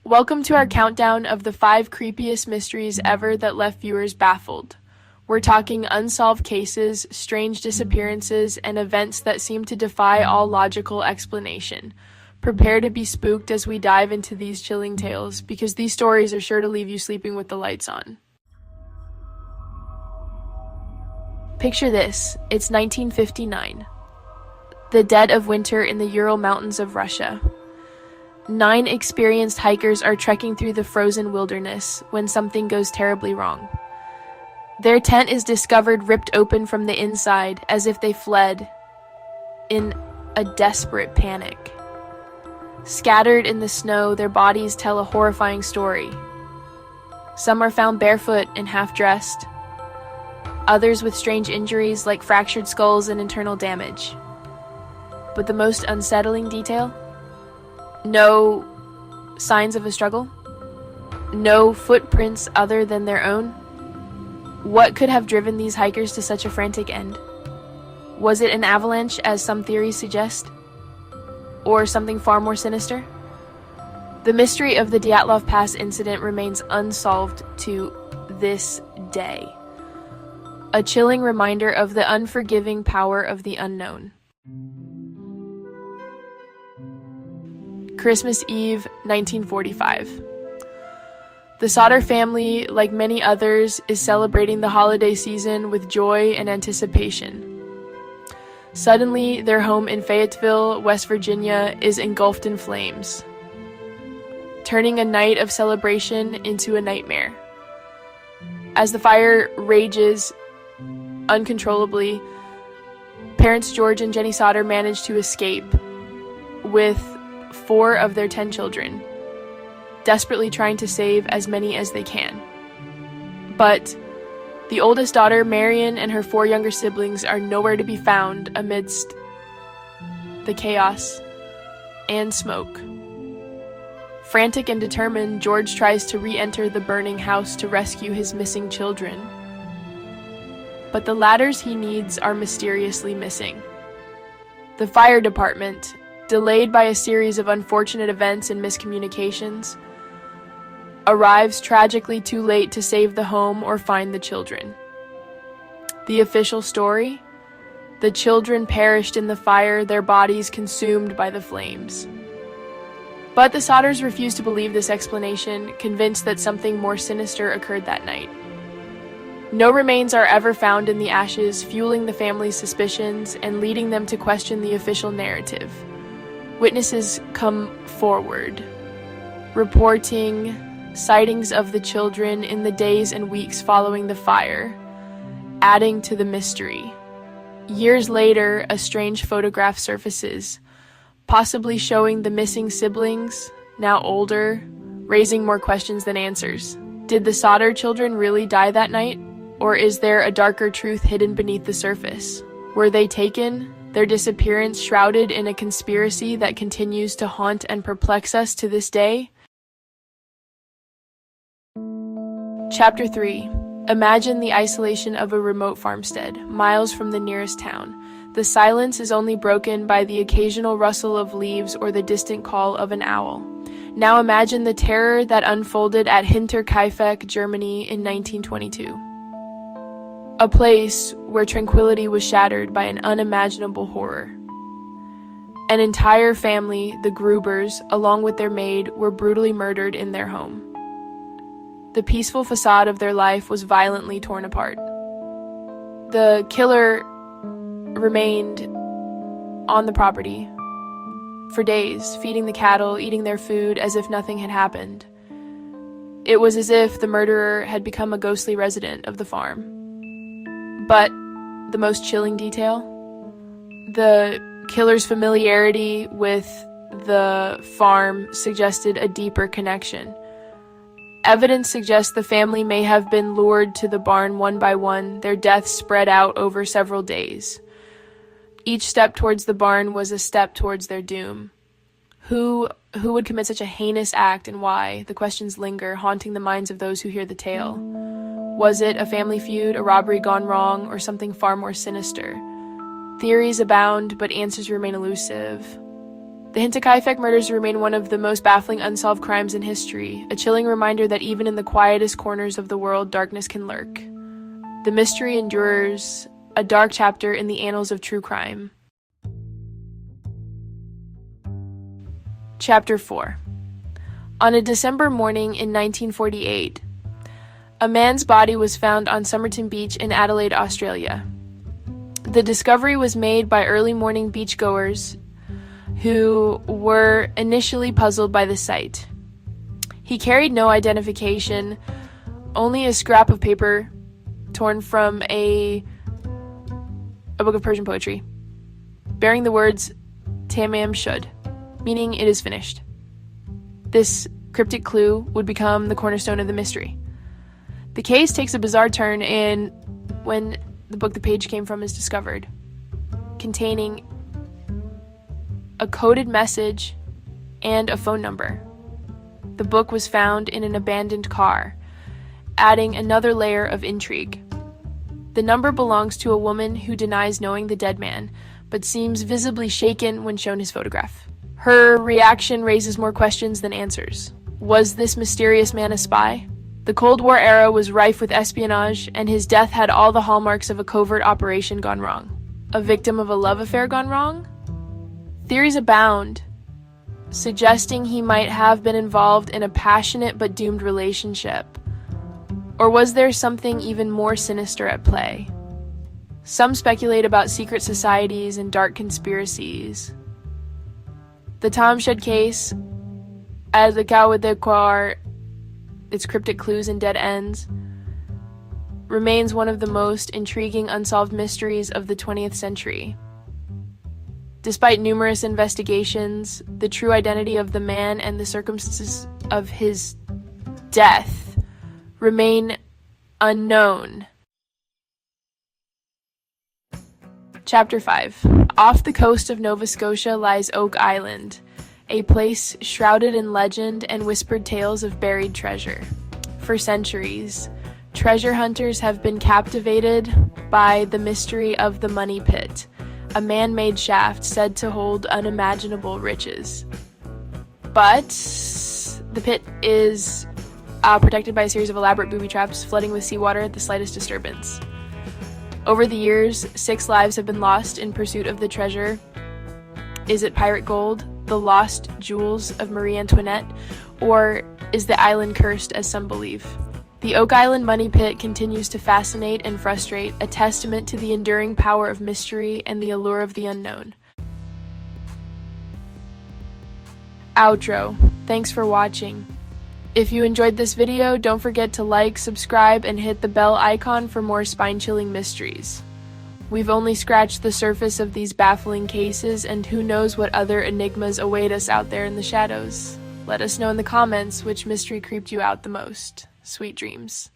Welcome to our countdown of the 5 creepiest mysteries ever that left viewers baffled. We're talking unsolved cases, strange disappearances, and events that seem to defy all logical explanation. Prepare to be spooked as we dive into these chilling tales, because these stories are sure to leave you sleeping with the lights on. Picture this, it's 1959. The dead of winter in the Ural Mountains of Russia. 9 experienced hikers are trekking through the frozen wilderness when something goes terribly wrong. Their tent is discovered ripped open from the inside as if they fled in a desperate panic. Scattered in the snow, their bodies tell a horrifying story. Some are found barefoot and half-dressed, others with strange injuries like fractured skulls and internal damage. But the most unsettling detail? No signs of a struggle? No footprints other than their own? What could have driven these hikers to such a frantic end? Was it an avalanche, as some theories suggest? Or something far more sinister? The mystery of the Dyatlov Pass incident remains unsolved to this day. A chilling reminder of the unforgiving power of the unknown. Christmas Eve, 1945. The Sodder family, like many others, is celebrating the holiday season with joy and anticipation. Suddenly, their home in Fayetteville, West Virginia, is engulfed in flames, turning a night of celebration into a nightmare. As the fire rages uncontrollably, parents George and Jenny Sodder manage to escape with 4 of their 10 children, desperately trying to save as many as they can. But the oldest daughter, Marion, and her 4 younger siblings are nowhere to be found amidst the chaos and smoke. Frantic and determined, George tries to re-enter the burning house to rescue his missing children. But the ladders he needs are mysteriously missing. The fire department, delayed by a series of unfortunate events and miscommunications, arrives tragically too late to save the home or find the children. The official story? The children perished in the fire, their bodies consumed by the flames. But the Sodders refuse to believe this explanation, convinced that something more sinister occurred that night. No remains are ever found in the ashes, fueling the family's suspicions and leading them to question the official narrative. Witnesses come forward, reporting sightings of the children in the days and weeks following the fire, adding to the mystery. Years later, a strange photograph surfaces, possibly showing the missing siblings, now older, raising more questions than answers. Did the Sodder children really die that night? Or is there a darker truth hidden beneath the surface? Were they taken, their disappearance shrouded in a conspiracy that continues to haunt and perplex us to this day? Chapter 3. Imagine the isolation of a remote farmstead, miles from the nearest town. The silence is only broken by the occasional rustle of leaves or the distant call of an owl. Now imagine the terror that unfolded at Hinterkaifeck, Germany in 1922. A place where tranquility was shattered by an unimaginable horror. An entire family, the Grubers, along with their maid, were brutally murdered in their home. The peaceful facade of their life was violently torn apart. The killer remained on the property for days, feeding the cattle, eating their food as if nothing had happened. It was as if the murderer had become a ghostly resident of the farm. But the most chilling detail? The killer's familiarity with the farm suggested a deeper connection. Evidence suggests the family may have been lured to the barn one by one, their deaths spread out over several days. Each step towards the barn was a step towards their doom. Who would commit such a heinous act, and why? The questions linger, haunting the minds of those who hear the tale. Was it a family feud, a robbery gone wrong, or something far more sinister? Theories abound, but answers remain elusive. The Hinterkaifeck murders remain one of the most baffling unsolved crimes in history, a chilling reminder that even in the quietest corners of the world, darkness can lurk. The mystery endures, a dark chapter in the annals of true crime. Chapter 4. On a December morning in 1948, a man's body was found on Somerton Beach in Adelaide, Australia. The discovery was made by early morning beachgoers who were initially puzzled by the sight. He carried no identification, only a scrap of paper torn from a book of Persian poetry, bearing the words Tamam Shud, meaning it is finished. This cryptic clue would become the cornerstone of the mystery. The case takes a bizarre turn when the book the page came from is discovered, containing a coded message and a phone number. The book was found in an abandoned car, adding another layer of intrigue. The number belongs to a woman who denies knowing the dead man, but seems visibly shaken when shown his photograph. Her reaction raises more questions than answers. Was this mysterious man a spy? The Cold War era was rife with espionage, and his death had all the hallmarks of a covert operation gone wrong. A victim of a love affair gone wrong? Theories abound, suggesting he might have been involved in a passionate but doomed relationship. Or was there something even more sinister at play? Some speculate about secret societies and dark conspiracies. The Tamam Shud case, as a cow with the quar, its cryptic clues and dead ends, remains one of the most intriguing unsolved mysteries of the 20th century. Despite numerous investigations, the true identity of the man and the circumstances of his death remain unknown. Chapter 5. Off the coast of Nova Scotia lies Oak Island, a place shrouded in legend and whispered tales of buried treasure. For centuries, treasure hunters have been captivated by the mystery of the Money Pit, a man-made shaft said to hold unimaginable riches. But the pit is protected by a series of elaborate booby traps, flooding with seawater at the slightest disturbance. Over the years, 6 lives have been lost in pursuit of the treasure. Is it pirate gold, the lost jewels of Marie Antoinette, or is the island cursed, as some believe? The Oak Island Money Pit continues to fascinate and frustrate, a testament to the enduring power of mystery and the allure of the unknown. Outro. Thanks for watching. If you enjoyed this video, don't forget to like, subscribe, and hit the bell icon for more spine-chilling mysteries. We've only scratched the surface of these baffling cases, and who knows what other enigmas await us out there in the shadows. Let us know in the comments which mystery creeped you out the most. Sweet dreams.